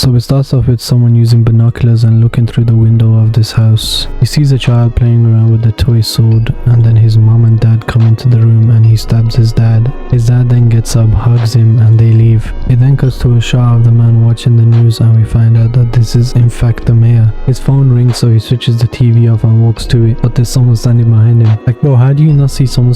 So it starts off with someone using binoculars and looking through the window of this house. He sees a child playing around with the toy sword, and then his mom and dad come into the room and he stabs his dad. His dad then gets up, hugs him, and they leave. It then cuts to a shot of the man watching the news, and we find out that this is in fact the mayor. His phone rings, so he switches the TV off and walks to it, but there's someone standing behind him. Like, bro, how do you not see someone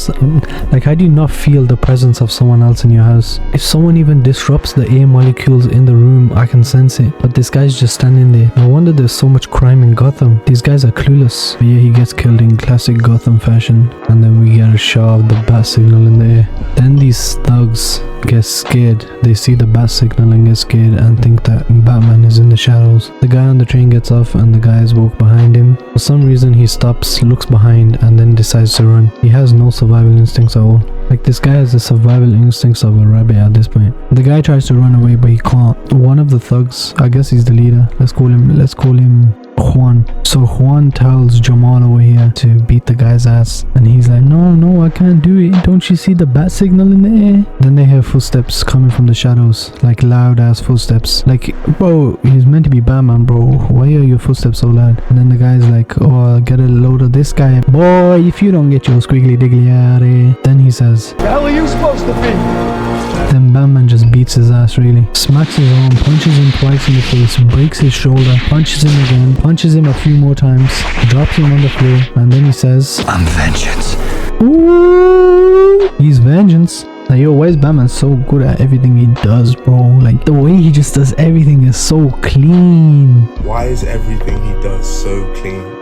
like, how do you not feel the presence of someone else in your house? If someone even disrupts the air molecules in the room, I can sense it, but this guy's just standing there. No wonder there's so much crime in Gotham. These guys are clueless. But yeah, he gets killed in classic Gotham fashion, and then we get a shot of the bat signal in the air. Then these thugs get scared. They see the bat signal and get scared and think that Batman is in the shadows. The guy on the train gets off and the guys walk behind him. For some reason he stops, looks behind, and then decides to run. He has no survival instincts at all. Like, this guy has the survival instincts of a rabbit at this point. The guy tries to run away, but he can't. One of the thugs, I guess he's the leader, let's call him Juan. So Juan tells Jamal over here to beat the guy's ass, and he's like, no, I can't do it. Don't you see the bat signal in the air? Then they hear footsteps coming from the shadows, like loud ass footsteps. Like, bro, he's meant to be Batman, bro. Why are your footsteps so loud? And then the guy's like, oh, get a load of this guy. Boy, if you don't get your squiggly diggly out of here. Then he says, the hell are you supposed to be? Then Batman just beats his ass, really. Smacks his arm, punches him twice in the face, breaks his shoulder, punches him again, punches him a few more times, drops him on the floor, and then he says, I'm vengeance. Ooh, he's vengeance. Like, yo, why is Batman so good at everything he does, bro? Like, the way he just does everything is so clean. Why is everything he does so clean?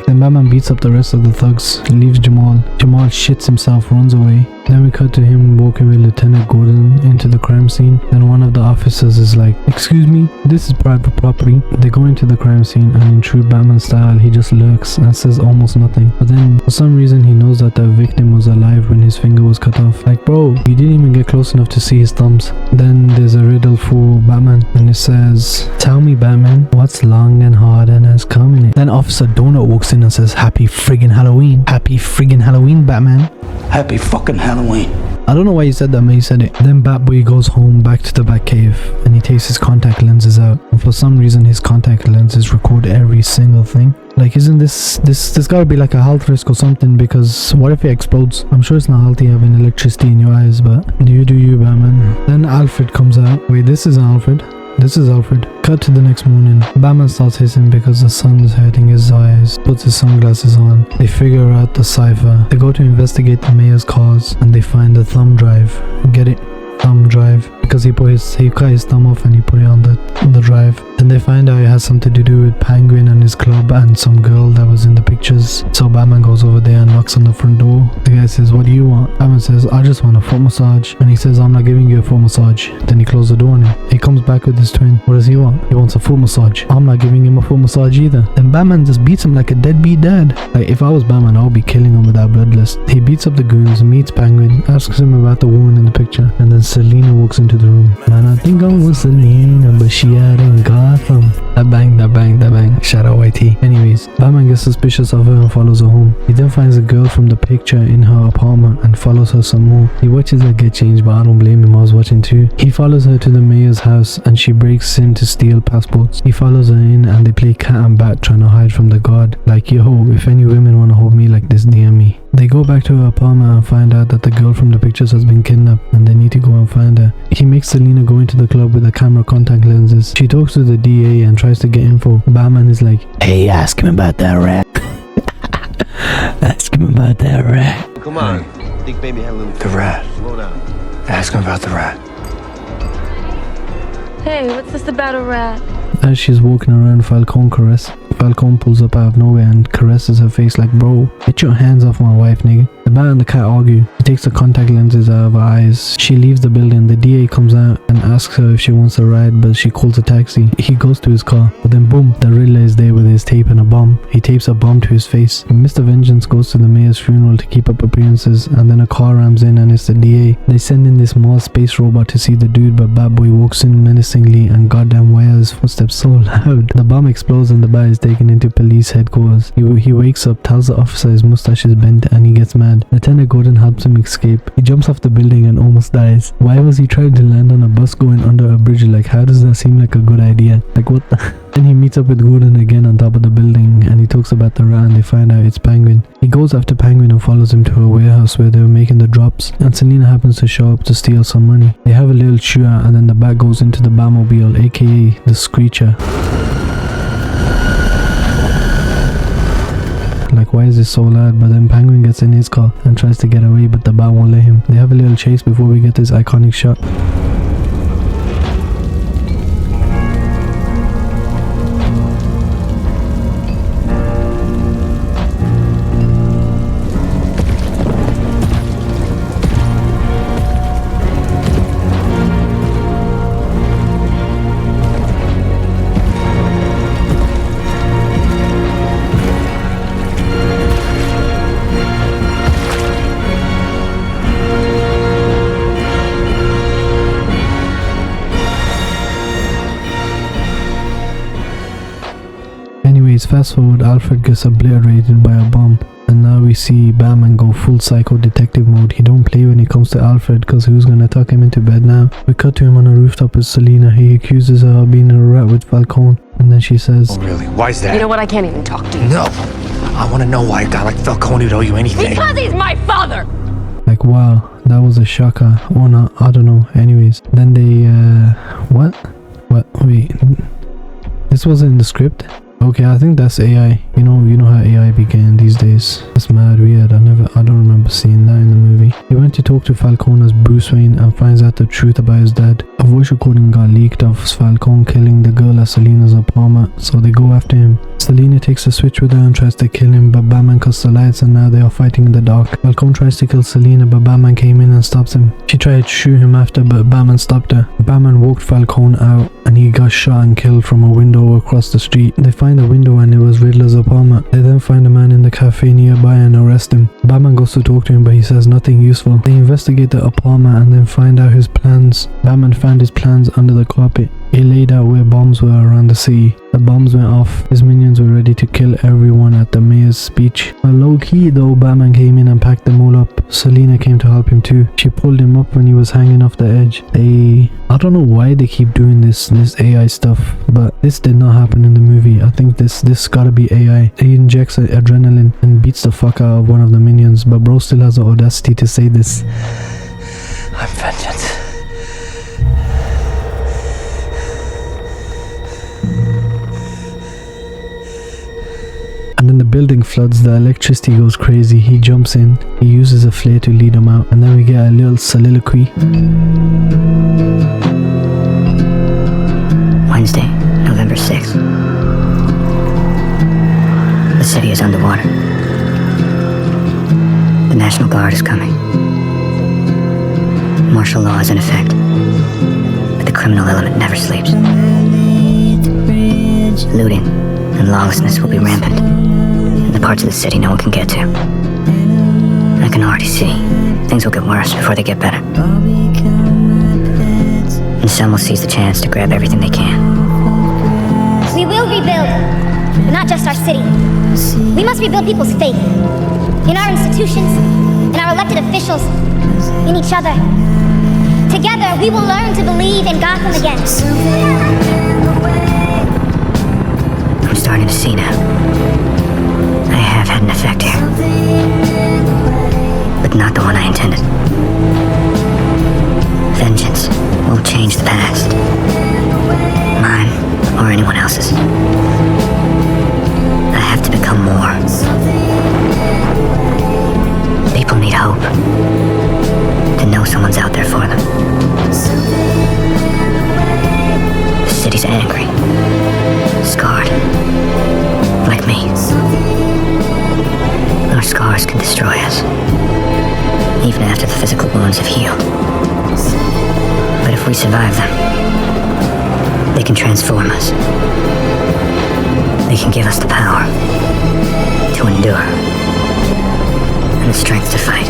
Then Batman beats up the rest of the thugs, leaves Jamal. Jamal shits himself, runs away. Then we cut to him walking with Lieutenant Gordon into the crime scene. Then one of the officers is like, excuse me, this is private property. They go into the crime scene, and in true Batman style, he just lurks and says almost nothing. But then for some reason he knows that the victim was alive when his finger was cut off. Like, bro, you didn't even get close enough to see his thumbs. Then there's a riddle for Batman, and it says, tell me, Batman, what's long and hard and has come in it? Then Officer Donut walks in and says, happy friggin' Halloween. Happy friggin' Halloween, Batman. Happy fucking Halloween. I don't know why he said that, but he said it. Then Batboy goes home back to the Batcave, and he takes his contact lenses out. And for some reason his contact lenses record every single thing. Like, isn't this gotta be like a health risk or something, because what if it explodes? I'm sure it's not healthy having electricity in your eyes, but you do you, Batman. Then Alfred comes out. Wait, this isn't Alfred. This is Alfred. Cut to the next morning. Batman starts hissing because the sun is hurting his eyes. Puts his sunglasses on. They figure out the cipher. They go to investigate the mayor's cars, and they find the thumb drive. Get it? Thumb drive. Because he cut his thumb off and he put it on the drive. Then they find out it has something to do with Penguin and his club and some girl that was in the pictures. So Batman goes over there and knocks on the front door. The guy says, what do you want? Batman says, I just want a foot massage. And he says, I'm not giving you a foot massage. Then he closes the door on him. He comes back with his twin. What does he want? He wants a foot massage. I'm not giving him a foot massage either. Then Batman just beats him like a deadbeat dad. Like, if I was Batman, I would be killing him with that bloodlust. He beats up the goons, meets Penguin, asks him about the woman in the picture, and then Selina walks into the room. Man, I think I'm with Selina, but she out in Gotham. That bang. Shout out YT. Anyways, Batman gets suspicious of her and follows her home. He then finds a girl from the picture in her apartment and follows her some more. He watches her get changed, but I don't blame him, I was watching too. He follows her to the mayor's house and she breaks in to steal passports. He follows her in and they play cat and bat trying to hide from the guard. Like, yo, if any women want to hold me like this, DM me. They go back to her apartment and find out that the girl from the pictures has been kidnapped and they need to go and find her. He makes Selina go into the club with the camera contact lenses. She talks to the DA and tries to get info. Batman is like, hey, ask him about that rat. Ask him about that rat. Come on. I think baby had a little... The rat. Slow down. Ask him about the rat. Hey, what's this about a rat? As she's walking around, Falcone pulls up out of nowhere and caresses her face like, bro, get your hands off my wife, nigga. The bat and the cat argue. He takes the contact lenses out of her eyes. She leaves the building. The DA comes out and asks her if she wants a ride, but she calls a taxi. He goes to his car, but then boom, the Riddler is there with his tape and a bomb. He tapes a bomb to his face. Mr. Vengeance goes to the mayor's funeral to keep up appearances, and then a car rams in and it's the DA. They send in this Mars space robot to see the dude, but Batboy walks in menacingly and goddamn why are his footsteps so loud? The bomb explodes and the bat is taken into police headquarters. He wakes up, tells the officer his mustache is bent, and he gets mad. mad. Lieutenant Gordon helps him escape. He jumps off the building and almost dies. Why was he trying to land on a bus going under a bridge? Like, how does that seem like a good idea? Like, what the? Then he meets up with Gordon again on top of the building and he talks about the rat and they find out it's Penguin. He goes after Penguin and follows him to a warehouse where they were making the drops, and Selena happens to show up to steal some money. They have a little shootout and then the Bat goes into the Batmobile, aka the Screecher. Like, why is this so loud? But then Penguin gets in his car and tries to get away, but the Bat won't let him. They have a little chase before we get this iconic shot. Anyways, fast forward, Alfred gets obliterated by a bomb. And now we see Batman go full psycho detective mode. He don't play when it comes to Alfred, cause who's gonna tuck him into bed now? We cut to him on a rooftop with Selena. He accuses her of being a rat with Falcone. And then she says, Oh, really? Why's that? You know what? I can't even talk to you. No. I want to know why a guy like Falcone would owe you anything. Because he's my father! like, wow, that was a shocker. Or not, I don't know. Anyways, then they, what? Wait, this wasn't in the script? Okay, I think that's AI. You know how AI began these days. That's mad weird. I don't remember seeing that in the movie. He went to talk to Falcone as Bruce Wayne and finds out the truth about his dad. A voice recording got leaked of Falcone killing the girl at Selena's apartment, so they go after him. Selena takes a switch with her and tries to kill him, but Batman cuts the lights and now they are fighting in the dark. Falcone tries to kill Selena, but Batman came in and stops him. She tried to shoot him after, but Batman stopped her. Batman walked Falcone out and he got shot and killed from a window across the street. They find the window and it was Riddler's apartment. They then find a man in the cafe nearby and arrest him. Batman goes to talk to him, but he says nothing useful. They investigate the apartment and then find out his plans. Batman found his plans under the carpet. He laid out where bombs were around the city. The bombs went off. His minions were ready to kill everyone at the mayor's speech. But low-key though, Batman came in and packed them all up. Selena came to help him too. She pulled him up when he was hanging off the edge. I don't know why they keep doing this AI stuff, but this did not happen in the movie. I think this gotta be AI. He injects adrenaline and beats the fuck out of one of the minions, but bro still has the audacity to say this. I'm vengeance. And then the building floods, the electricity goes crazy. He jumps in, he uses a flare to lead him out, and then we get a little soliloquy. Wednesday, November 6th. The city is underwater. The National Guard is coming. Martial law is in effect. But the criminal element never sleeps. Looting and lawlessness will be rampant in the parts of the city no one can get to. I can already see things will get worse before they get better. And some will seize the chance to grab everything they can. We will rebuild, but not just our city. We must rebuild people's faith in our institutions, in our elected officials, in each other. Together, we will learn to believe in Gotham again. I'm starting to see now. I have had an effect here. But not the one I intended. Vengeance won't change the past. Mine or anyone else's. I have to become more. People need hope. To know someone's out there for them. The city's angry. Scarred. Like me. Our scars can destroy us. Even after the physical wounds have healed. But if we survive them, they can transform us. They can give us the power to endure and the strength to fight.